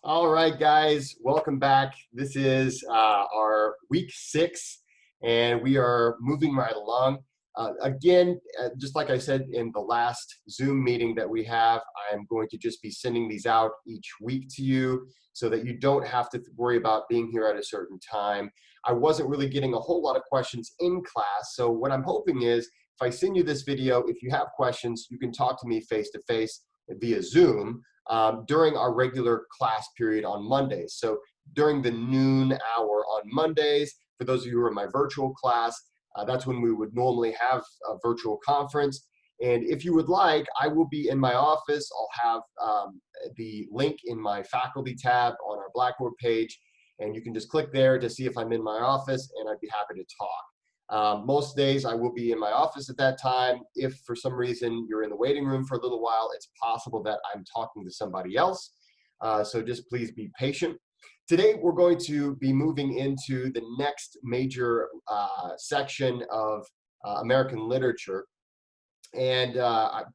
All right, guys, welcome back. This is our week 6, and we are moving right along. Again, just like I said in the last Zoom meeting that we have, I'm going to just be sending these out each week to you so that you don't have to worry about being here at a certain time. I wasn't really getting a whole lot of questions in class, so what I'm hoping is if I send you this video, if you have questions, you can talk to me face to face via Zoom during our regular class period on Mondays. So during the noon hour on Mondays, for those of you who are in my virtual class, that's when we would normally have a virtual conference. And if you would like, I will be in my office. I'll have the link in my faculty tab on our Blackboard page, and you can just click there to see if I'm in my office, and I'd be happy to talk. Most days I will be in my office at that time. If for some reason you're in the waiting room for a little while, it's possible that I'm talking to somebody else. So just please be patient. Today we're going to be moving into the next major section of American literature. And so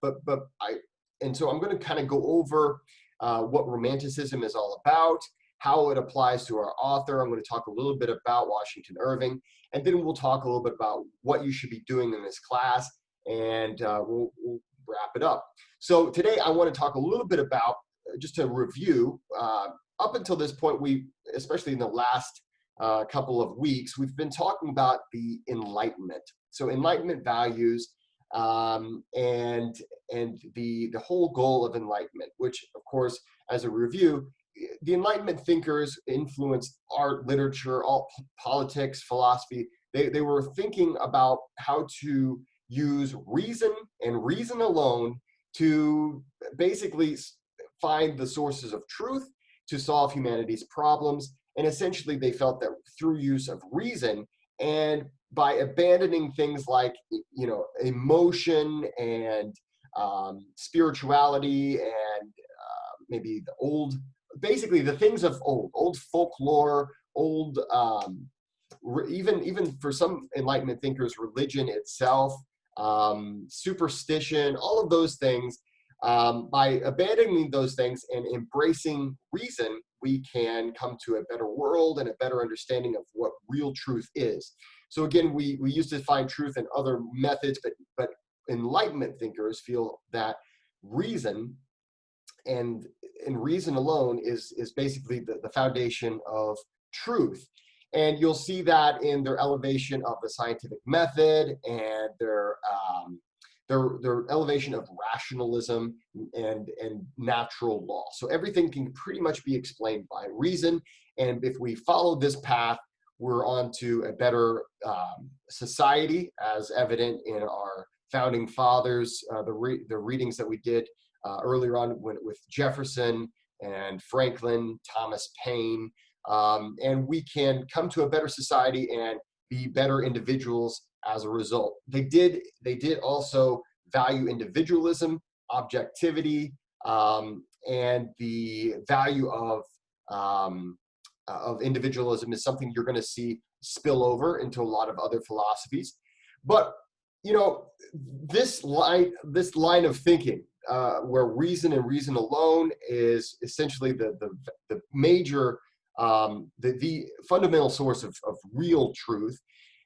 I'm going to kind of go over what Romanticism is all about, how it applies to our author. I'm going to talk a little bit about Washington Irving, and then we'll talk a little bit about what you should be doing in this class, and we'll wrap it up. So today I want to talk a little bit about, just to review, up until this point, especially in the last couple of weeks, we've been talking about the Enlightenment. So Enlightenment values and the whole goal of Enlightenment, which of course, as a review, the Enlightenment thinkers influenced art, literature, all politics, philosophy. They were thinking about how to use reason and reason alone to basically find the sources of truth, to solve humanity's problems. And essentially they felt that through use of reason and by abandoning things like, emotion and spirituality and maybe basically the things of old folklore, even for some Enlightenment thinkers, religion itself, superstition, all of those things. By abandoning those things and embracing reason, we can come to a better world and a better understanding of what real truth is. So again, we used to find truth in other methods, but Enlightenment thinkers feel that reason and reason alone is basically the foundation of truth. And you'll see that in their elevation of the scientific method and their elevation of rationalism and natural law. So everything can pretty much be explained by reason. And if we follow this path, we're on to a better society, as evident in our founding fathers, the readings that we did earlier on with Jefferson and Franklin, Thomas Paine, and we can come to a better society and be better individuals as a result. They did also value individualism, objectivity, and the value of individualism is something you're going to see spill over into a lot of other philosophies. But this line of thinking, where reason and reason alone is essentially the major, the fundamental source of real truth.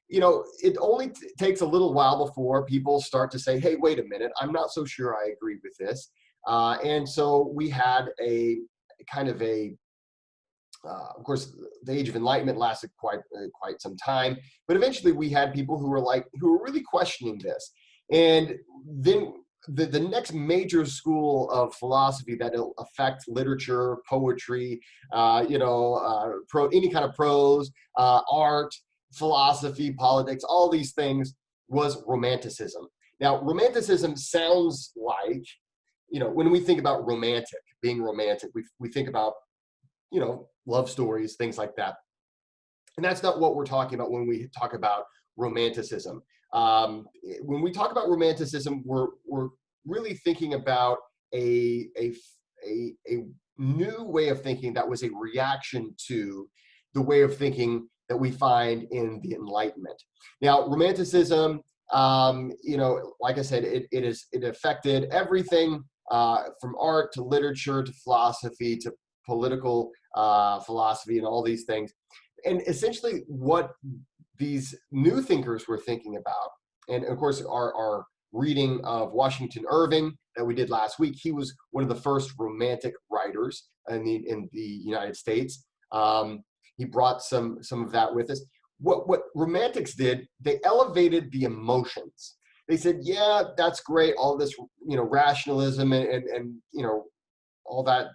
It only takes a little while before people start to say, hey, wait a minute, I'm not so sure I agree with this. And so we had a kind of of course, the Age of Enlightenment lasted quite some time, but eventually we had people who were really questioning this. And then the next major school of philosophy that'll affect literature, poetry, any kind of prose, art, philosophy, politics, all these things, was Romanticism. Now, Romanticism sounds like, when we think about being romantic, we think about, love stories, things like that. And that's not what we're talking about when we talk about Romanticism. When we talk about Romanticism, we're really thinking about a new way of thinking that was a reaction to the way of thinking that we find in the Enlightenment. Now, Romanticism, like I said, it affected everything from art to literature to philosophy to political philosophy and all these things. And essentially what these new thinkers were thinking about, and of course our reading of Washington Irving that we did last week, he was one of the first romantic writers in the United States. He brought some of that with us. What romantics did, they elevated the emotions. They said, yeah, that's great, all this, rationalism and all that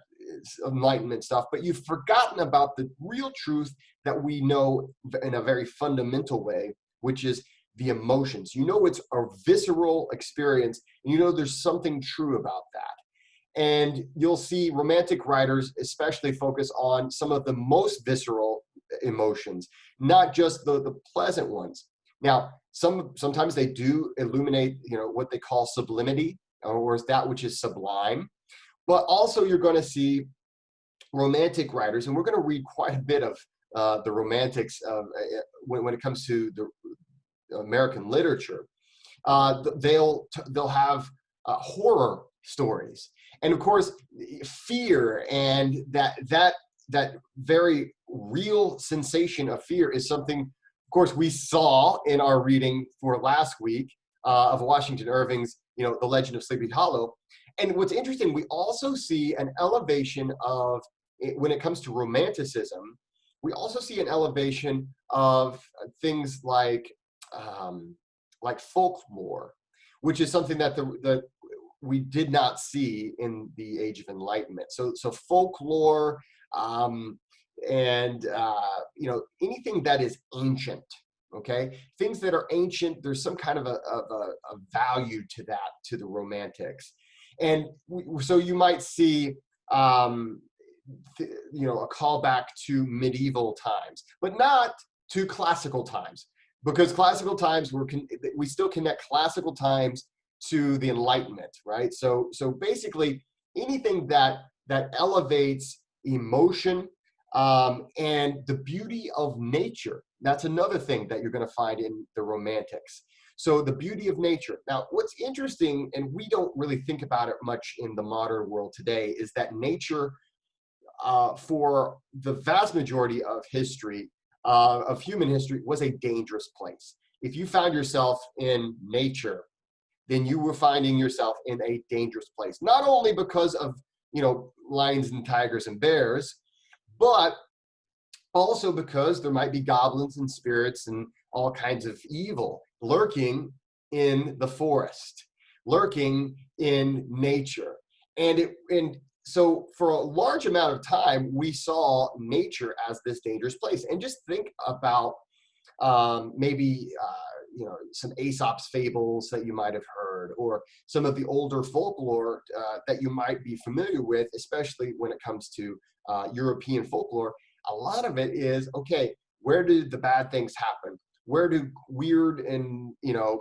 Enlightenment stuff, but you've forgotten about the real truth that we know in a very fundamental way, which is the emotions. It's a visceral experience, and there's something true about that. And you'll see romantic writers especially focus on some of the most visceral emotions, not just the pleasant ones. Now, sometimes they do illuminate, what they call sublimity, or is that which is sublime. But also you're going to see romantic writers, and we're going to read quite a bit of the romantics when it comes to the American literature. They'll have horror stories, and of course fear, and that very real sensation of fear is something, of course, we saw in our reading for last week of Washington Irving's, The Legend of Sleepy Hollow. And what's interesting, we also see an elevation of, when it comes to Romanticism, we also see an elevation of things like folklore, which is something that we did not see in the Age of Enlightenment. So folklore, and anything that is ancient. Okay, things that are ancient, there's some kind of a value to that, to the Romantics. And so you might see, a callback to medieval times, but not to classical times, because classical times we still connect classical times to the Enlightenment, right? So basically anything that elevates emotion and the beauty of nature. That's another thing that you're going to find in the Romantics. So the beauty of nature. Now, what's interesting, and we don't really think about it much in the modern world today, is that nature, for the vast majority of history, of human history, was a dangerous place. If you found yourself in nature, then you were finding yourself in a dangerous place. Not only because of, lions and tigers and bears, but also because there might be goblins and spirits and all kinds of evil lurking in the forest, lurking in nature. And so for a large amount of time, we saw nature as this dangerous place. And just think about maybe some Aesop's fables that you might have heard, or some of the older folklore that you might be familiar with, especially when it comes to European folklore. A lot of it is, okay, where do the bad things happen? Where do weird and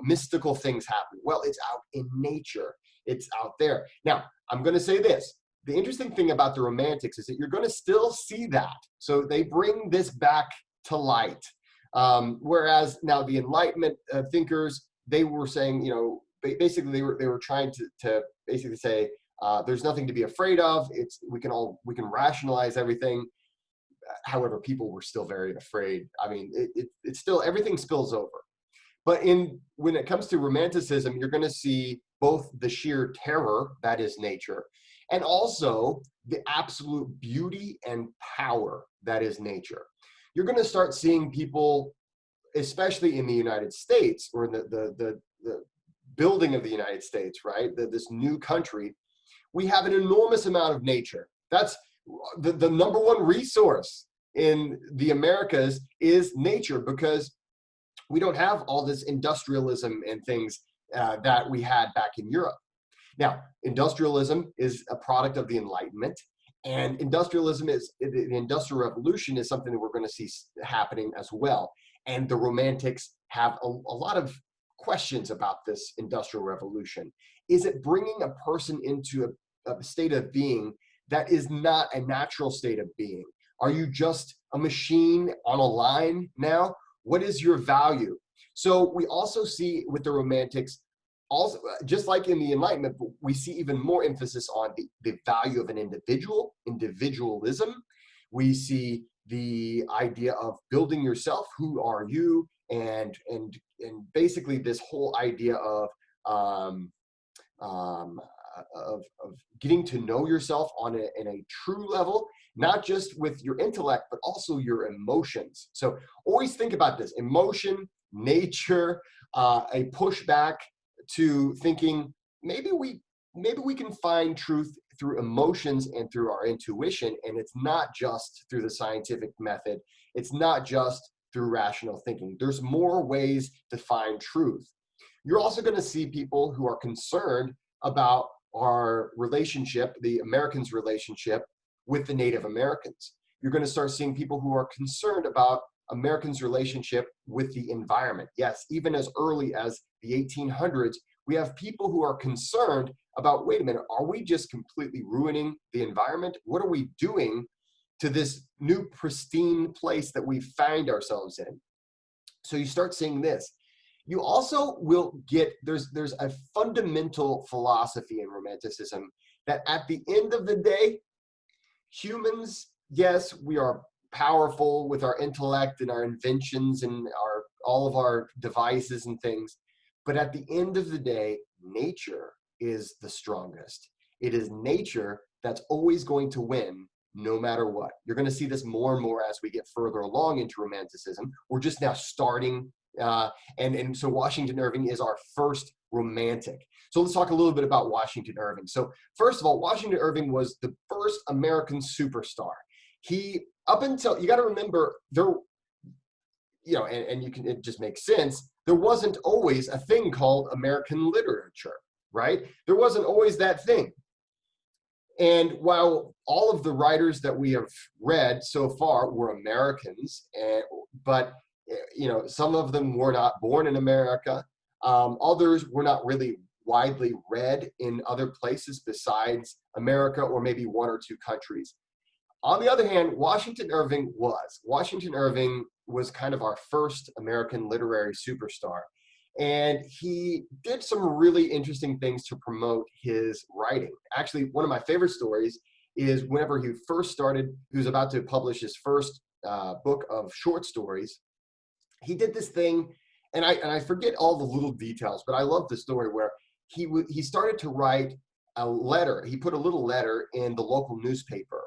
mystical things happen? Well, it's out in nature. It's out there. Now, I'm going to say this. The interesting thing about the Romantics is that you're going to still see that. So they bring this back to light. Whereas now the Enlightenment thinkers, they were saying, basically they were trying to basically say there's nothing to be afraid of. We can rationalize everything. However, people were still very afraid. I mean, it's still, everything spills over. But when it comes to Romanticism, you're going to see both the sheer terror that is nature, and also the absolute beauty and power that is nature. You're going to start seeing people, especially in the United States, or in the building of the United States, right? This new country, we have an enormous amount of nature. That's the number one resource in the Americas is nature, because we don't have all this industrialism and things that we had back in Europe. Now, industrialism is a product of the Enlightenment, and industrialism is, the Industrial Revolution is something that we're going to see happening as well. And the Romantics have a lot of questions about this Industrial Revolution. Is it bringing a person into a state of being that is not a natural state of being? Are you just a machine on a line now? What is your value? So we also see with the Romantics also, just like in the Enlightenment, we see even more emphasis on the value of an individual, individualism. We see the idea of building yourself. Who are you? And basically this whole idea um, um, of getting to know yourself in a true level, not just with your intellect, but also your emotions. So always think about this: emotion, nature, a pushback to thinking maybe we can find truth through emotions and through our intuition, and it's not just through the scientific method. It's not just through rational thinking. There's more ways to find truth. You're also going to see people who are concerned about our relationship, the Americans' relationship with the Native Americans. You're going to start seeing people who are concerned about Americans' relationship with the environment. Yes, even as early as the 1800s, we have people who are concerned about, wait a minute, are we just completely ruining the environment? What are we doing to this new pristine place that we find ourselves in? So you start seeing this. You also will get, there's a fundamental philosophy in Romanticism that at the end of the day, humans, yes, we are powerful with our intellect and our inventions and our all of our devices and things, but at the end of the day, nature is the strongest. It is nature that's always going to win no matter what. You're going to see this more and more as we get further along into Romanticism. We're just now starting, and so Washington Irving is our first romantic. So let's talk a little bit about Washington Irving. So first of all, Washington Irving was the first American superstar. He, up until, you got to remember, there, and you can, it just makes sense, there wasn't always a thing called American literature, right? There wasn't always that thing. And while all of the writers that we have read so far were Americans, but some of them were not born in America. Others were not really widely read in other places besides America, or maybe one or two countries. On the other hand, Washington Irving was. Washington Irving was kind of our first American literary superstar. And he did some really interesting things to promote his writing. Actually, one of my favorite stories is whenever he first started, he was about to publish his first book of short stories. He did this thing, and I forget all the little details, but I love the story where he started to write a letter. He put a little letter in the local newspaper,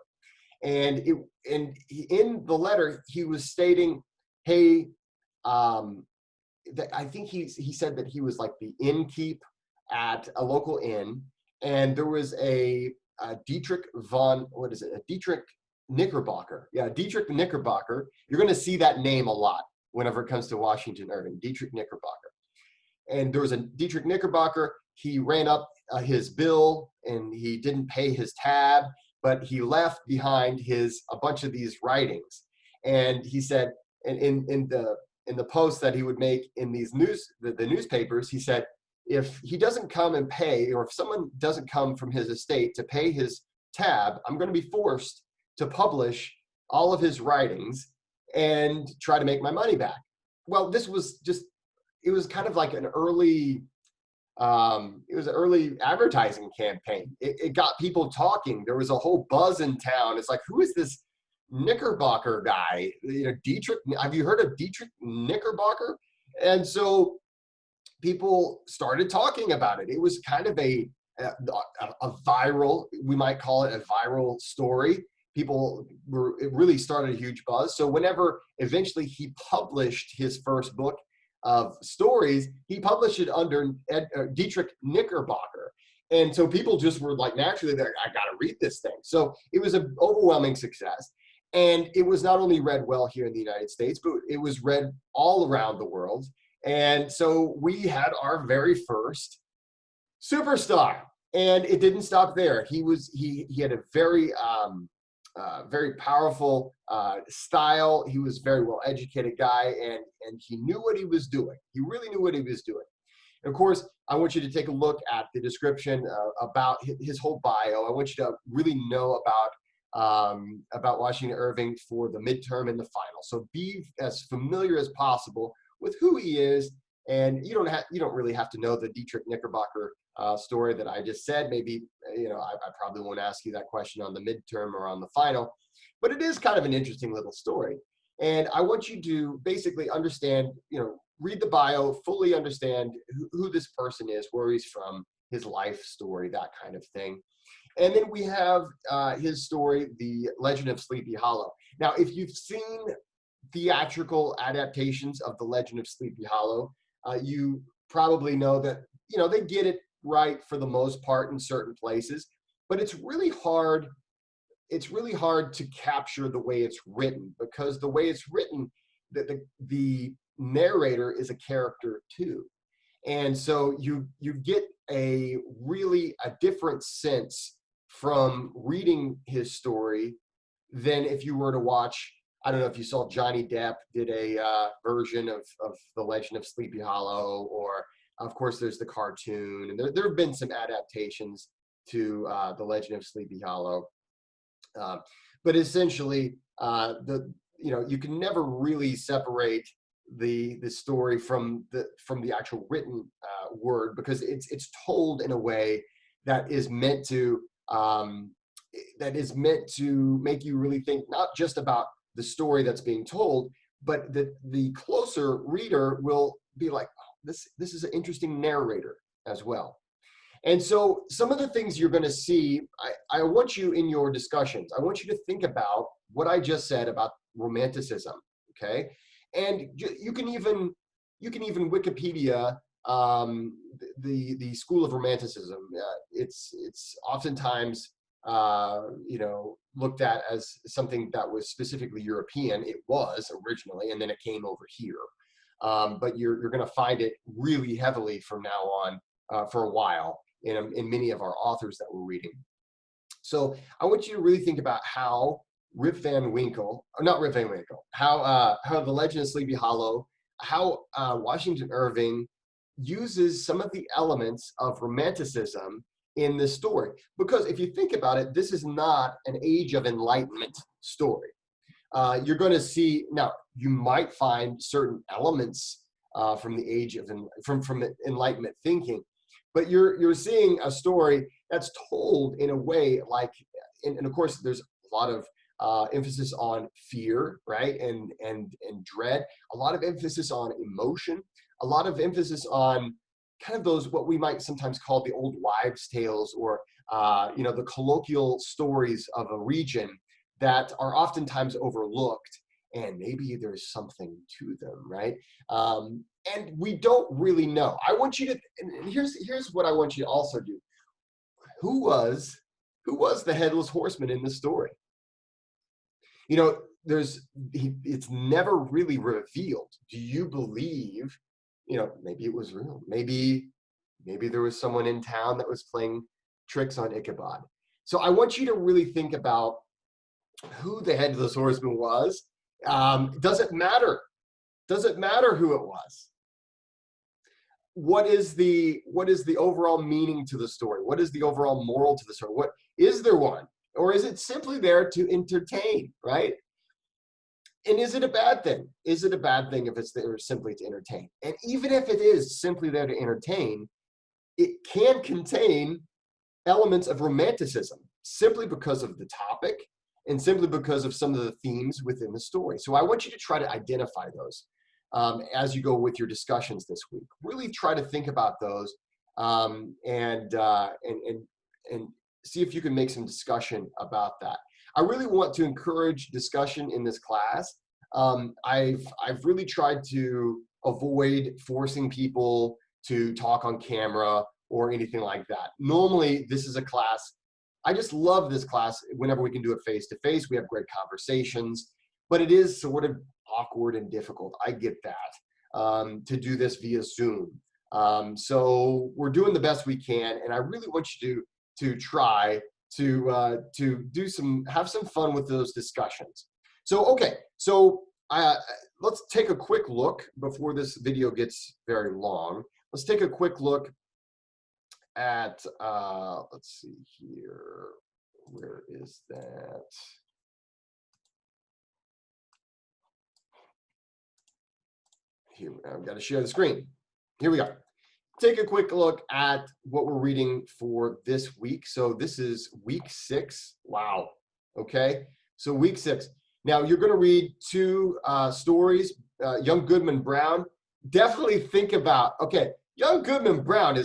and in the letter he was stating, hey, I think he said that he was like the innkeep at a local inn, and there was a Dietrich Knickerbocker. Yeah, Dietrich Knickerbocker. You're going to see that name a lot whenever it comes to Washington Irving, Dietrich Knickerbocker. And there was a Dietrich Knickerbocker. He ran up his bill and he didn't pay his tab, but he left behind a bunch of these writings. And he said, in the posts that he would make in these the newspapers, he said, if he doesn't come and pay, or if someone doesn't come from his estate to pay his tab, I'm going to be forced to publish all of his writings and try to make my money back. Well, this was just, it was kind of like an early, it was an early advertising campaign. It got people talking. There was a whole buzz in town. It's like, who is this Knickerbocker guy? Dietrich, have you heard of Dietrich Knickerbocker? And so people started talking about it. It was kind of a viral, we might call it a viral story. It really started a huge buzz. So whenever eventually he published his first book of stories, he published it under Dietrich Knickerbocker. And so people just were like, naturally, they're like, I got to read this thing. So it was an overwhelming success. And it was not only read well here in the United States, but it was read all around the world. And so we had our very first superstar. And it didn't stop there. He had a very very powerful style. He was a very well educated guy, and he knew what he was doing. He really knew what he was doing. And of course, I want you to take a look at the description about his whole bio. I want you to really know about Washington Irving for the midterm and the final. So be as familiar as possible with who he is And you don't really have to know the Dietrich Knickerbocker story that I just said. Maybe I probably won't ask you that question on the midterm or on the final, but it is kind of an interesting little story. And I want you to basically understand, read the bio, fully understand who this person is, where he's from, his life story, that kind of thing. And then we have his story, The Legend of Sleepy Hollow. Now, if you've seen theatrical adaptations of The Legend of Sleepy Hollow, you probably know that, they get it right for the most part in certain places, but it's really hard. It's really hard to capture the way it's written, because the way it's written, the narrator is a character too. And so you get a different sense from reading his story than if you were to watch. I don't know if you saw Johnny Depp did a version of The Legend of Sleepy Hollow, or of course there's the cartoon, and there have been some adaptations to The Legend of Sleepy Hollow. But essentially, you can never really separate the story from the actual written word, because it's told in a way that is meant to make you really think, not just about the story that's being told, but the closer reader will be like, oh, this is an interesting narrator as well. And so some of the things you're going to see, I want you in your discussions, I want you to think about what I just said about Romanticism, okay? And you can even Wikipedia the school of Romanticism. It's oftentimes looked at as something that was specifically European. It was originally, and then it came over here. But you're going to find it really heavily from now on for a while in many of our authors that we're reading. So I want you to really think about how Rip Van Winkle, or not Rip Van Winkle, how The Legend of Sleepy Hollow, how Washington Irving uses some of the elements of Romanticism in this story. Because if you think about it, this is not an Age of Enlightenment story. You're going to see, now you might find certain elements from the age of from Enlightenment thinking, but you're seeing a story that's told in a way like, and of course there's a lot of emphasis on fear, right, and dread, a lot of emphasis on emotion, a lot of emphasis on kind of those what we might sometimes call the old wives' tales, or the colloquial stories of a region that are oftentimes overlooked, and maybe there's something to them, right? And we don't really know. I want you to, and here's what I want you to also do. Who was the headless horseman in this story? It's never really revealed. Do you believe, maybe it was real? Maybe there was someone in town that was playing tricks on Ichabod. So I want you to really think about who the headless horseman was. Doesn't matter. Doesn't matter who it was. What is the overall meaning to the story? What is the overall moral to the story? What is there one? Or is it simply there to entertain, right? And is it a bad thing? Is it a bad thing if it's there simply to entertain? And even if it is simply there to entertain, it can contain elements of romanticism simply because of the topic and simply because of some of the themes within the story. So I want you to try to identify those as you go with your discussions this week. Really try to think about those and see if you can make some discussion about that. I really want to encourage discussion in this class. I've really tried to avoid forcing people to talk on camera or anything like that. Normally, this is a class, I just love this class whenever we can do it face-to-face. We have great conversations, but it is sort of awkward and difficult. I get that, to do this via Zoom. So we're doing the best we can, and I really want you to try to have some fun with those discussions. So, okay, so let's take a quick look before this video gets very long. Let's take a quick look at, let's see here, where is that? Here, I've got to share the screen. here we go. Take a quick look at what we're reading for this week. So this is week 6. Wow. Okay. So week 6. Now you're going to read 2 stories. Young Goodman Brown. Definitely think about. Okay, Young Goodman Brown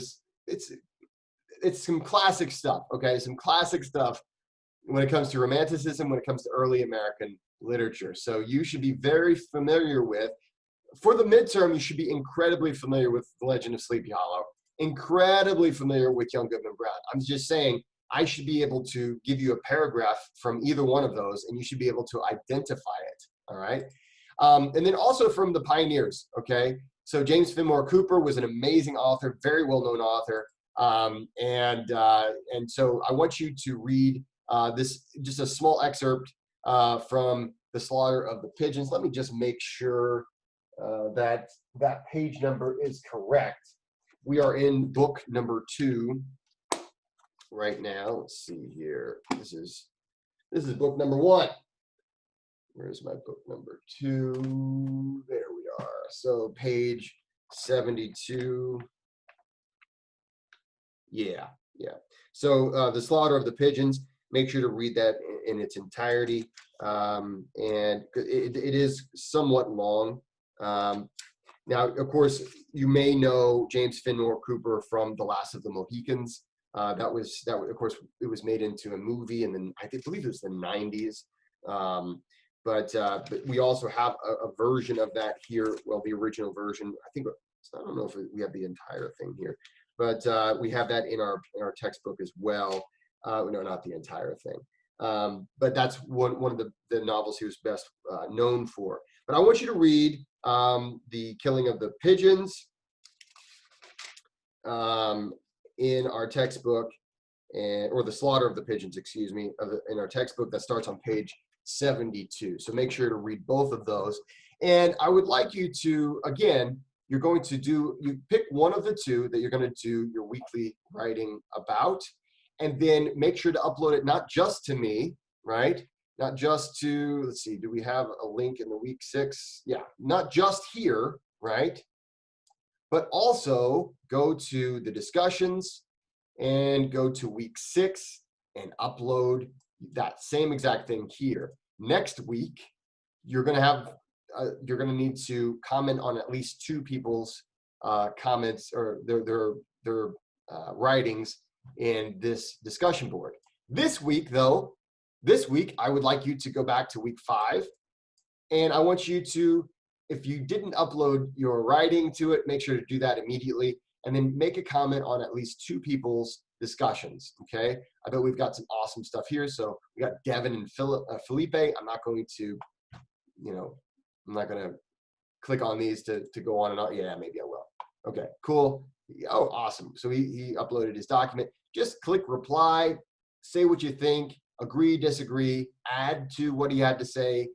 it's some classic stuff. Okay, some classic stuff when it comes to Romanticism, when it comes to early American literature. So you should be very familiar with. For the midterm, you should be incredibly familiar with The Legend of Sleepy Hollow, incredibly familiar with Young Goodman Brown. I'm just saying I should be able to give you a paragraph from either one of those, and you should be able to identify it, all right? And then also from the pioneers, okay? So James Fenimore Cooper was an amazing author, very well-known author, and so I want you to read this, just a small excerpt from The Slaughter of the Pigeons. Let me just make sure that page number is correct. We are in book number 2 right now. Let's see here. This is book number 1. Where's my book number 2? There we are. So page 72. Yeah. So The Slaughter of the Pigeons. Make sure to read that in its entirety. And it is somewhat long. Now, of course, you may know James Fenimore Cooper from The Last of the Mohicans. That was, of course, it was made into a movie, and then I believe it was the 90s. But we also have a version of that here. Well, the original version. I don't know if we have the entire thing here, but we have that in our textbook as well. No, not the entire thing. But that's one of the novels he was best known for. But I want you to read The Killing of the Pigeons in our textbook, or The Slaughter of the Pigeons, excuse me, in our textbook that starts on page 72. So make sure to read both of those. And I would like you to, again, you pick one of the 2 that you're going to do your weekly writing about, and then make sure to upload it not just to me, right? Not just to, let's see, do we have a link in the week 6? Yeah, not just here, right? But also go to the discussions and go to week 6 and upload that same exact thing here. Next week, you're going to need to comment on at least 2 people's comments or their writings in this discussion board. This week, I would like you to go back to week 5, and I want you to, if you didn't upload your writing to it, make sure to do that immediately, and then make a comment on at least 2 people's discussions, okay? I bet we've got some awesome stuff here. So we got Devin and Felipe. I'm not going to, I'm not going to click on these to go on and on. Yeah, maybe I will. Okay, cool. Oh, awesome. So he uploaded his document. Just click reply, say what you think, agree, disagree, add to what he had to say.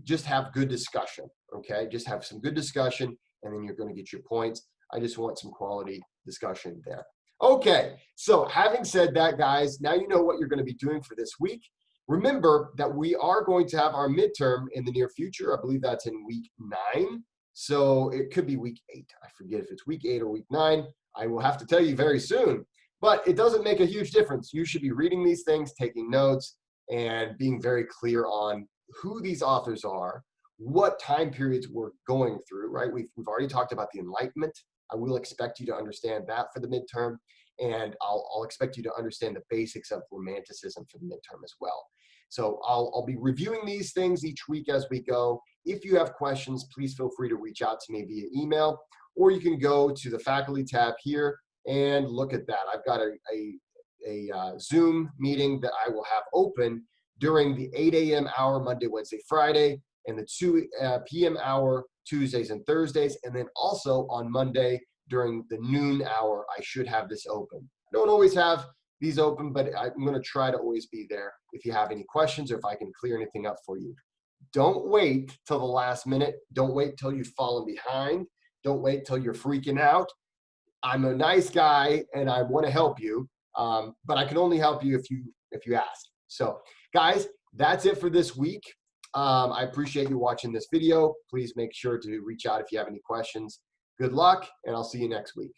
Just have good discussion, okay? Just have some good discussion, and then you're going to get your points. I just want some quality discussion there. Okay, so having said that, guys, now you know what you're going to be doing for this week. Remember that we are going to have our midterm in the near future. I believe that's in week 9. So it could be week 8. I forget if it's week 8 or week 9. I will have to tell you very soon. But it doesn't make a huge difference. You should be reading these things, taking notes, and being very clear on who these authors are, what time periods we're going through, right? We've already talked about the Enlightenment. I will expect you to understand that for the midterm, and I'll expect you to understand the basics of Romanticism for the midterm as well. So I'll be reviewing these things each week as we go. If you have questions, please feel free to reach out to me via email, or you can go to the faculty tab here and look at that. I've got a Zoom meeting that I will have open during the 8 a.m. hour Monday, Wednesday, Friday, and the 2 p.m. hour Tuesdays and Thursdays, and then also on Monday during the noon hour, I should have this open. I don't always have these open, but I'm going to try to always be there if you have any questions or if I can clear anything up for you. Don't wait till the last minute. Don't wait till you've fallen behind. Don't wait till you're freaking out. I'm a nice guy and I want to help you, but I can only help you if you ask. So, guys, that's it for this week. I appreciate you watching this video. Please make sure to reach out if you have any questions. Good luck, and I'll see you next week.